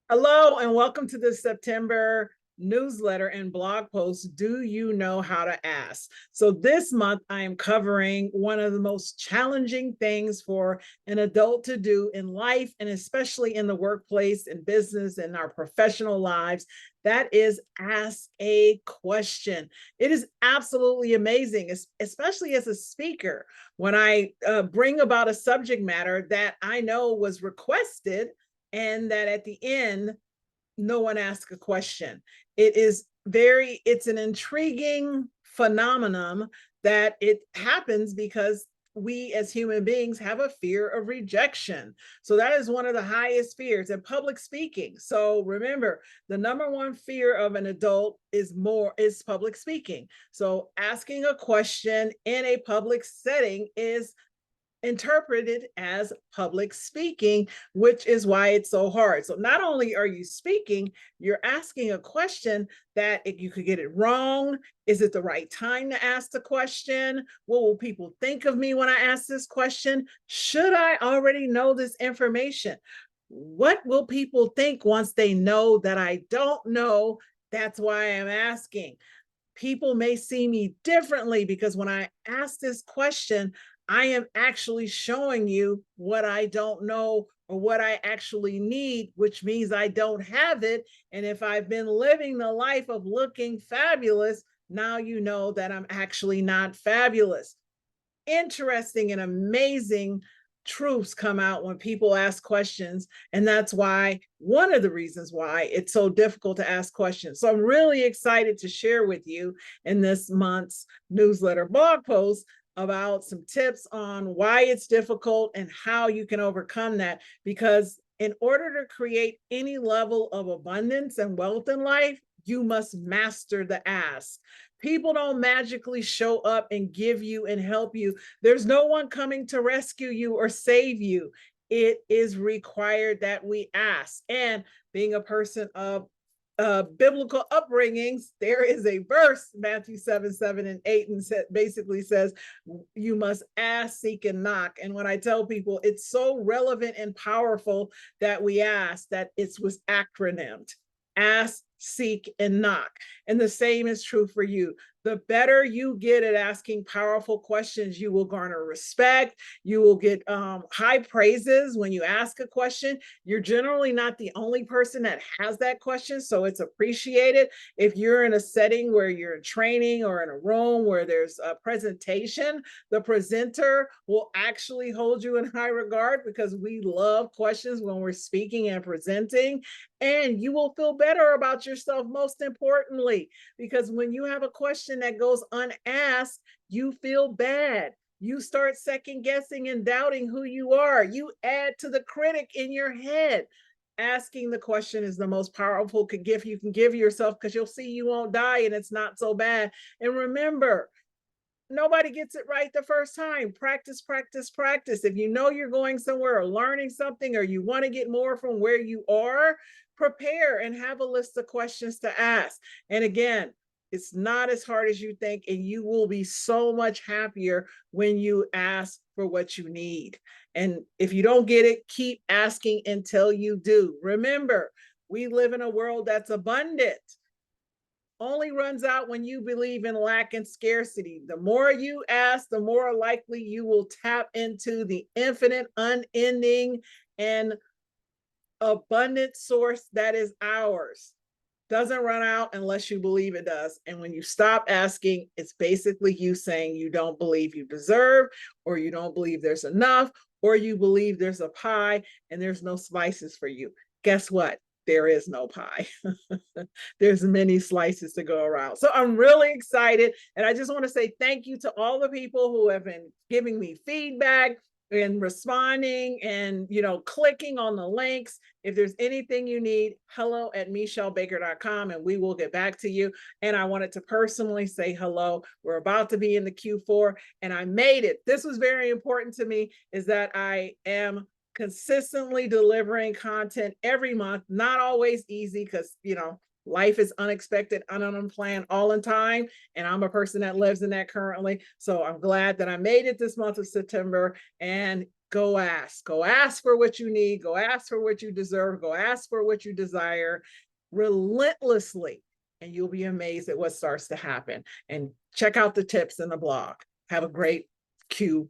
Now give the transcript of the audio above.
Hello, and welcome to the September newsletter and blog post. Do you know how to ask? So, this month I am covering one of the most challenging things for an adult to do in life, and especially in the workplace and business and our professional lives. That is ask a question. It is absolutely amazing, especially as a speaker, when I bring about a subject matter that I know was requested and that at the end no one asks a question. It's an intriguing phenomenon that it happens because we as human beings have a fear of rejection. So that is one of the highest fears, and public speaking. So remember, the number one fear of an adult is public speaking. So asking a question in a public setting is interpreted as public speaking, which is why it's so hard. So not only are you speaking, you're asking a question that if you could get it wrong, is it the right time to ask the question? What will people think of me when I ask this question? Should I already know this information? What will people think once they know that I don't know? That's why I'm asking. People may see me differently because when I ask this question, I am actually showing you what I don't know or what I actually need, which means I don't have it. And if I've been living the life of looking fabulous, now you know that I'm actually not fabulous. Interesting and amazing truths come out when people ask questions. And that's why, one of the reasons why it's so difficult to ask questions. So I'm really excited to share with you in this month's newsletter blog post about some tips on why it's difficult and how you can overcome that. Because in order to create any level of abundance and wealth in life, you must master the ask. People don't magically show up and give you and help you. There's no one coming to rescue you or save you. It is required that we ask. And being a person of biblical upbringings, there is a verse, Matthew 7:7 and 8, and basically says, you must ask, seek, and knock. And when I tell people it's so relevant and powerful that we ask, that it was acronymed: ask, seek, and knock. And the same is true for you. The better you get at asking powerful questions, you will garner respect. You will get high praises when you ask a question. You're generally not the only person that has that question, so it's appreciated. If you're in a setting where you're in training or in a room where there's a presentation, the presenter will actually hold you in high regard because we love questions when we're speaking and presenting. And you will feel better about yourself, most importantly, because when you have a question that goes unasked, you feel bad. You start second guessing and doubting who you are. You add to the critic in your head. Asking the question is the most powerful gift you can give yourself, because you'll see you won't die and it's not so bad. And remember, nobody gets it right the first time. Practice, practice, practice. If you know you're going somewhere or learning something, or you want to get more from where you are, prepare and have a list of questions to ask. And again, it's not as hard as you think, and you will be so much happier when you ask for what you need. And if you don't get it, keep asking until you do. Remember, we live in a world that's abundant. Only runs out when you believe in lack and scarcity. The more you ask, the more likely you will tap into the infinite, unending, and abundant source that is ours. Doesn't run out unless you believe it does. And when you stop asking, it's basically you saying you don't believe you deserve, or you don't believe there's enough, or you believe there's a pie and there's no slices for you. Guess what? There is no pie. There's many slices to go around. So I'm really excited. And I just want to say thank you to all the people who have been giving me feedback and responding and, clicking on the links. If there's anything you need, hello@meshellbaker.com, and we will get back to you. And I wanted to personally say hello. We're about to be in the Q4, and I made it. This was very important to me, is that I am consistently delivering content every month. Not always easy, because life is unexpected and unplanned all in time, and I'm a person that lives in that currently. So I'm glad that I made it this month of September, and Go ask. Go ask for what you need. Go ask for what you deserve. Go ask for what you desire relentlessly. And you'll be amazed at what starts to happen. And check out the tips in the blog. Have a great Q4.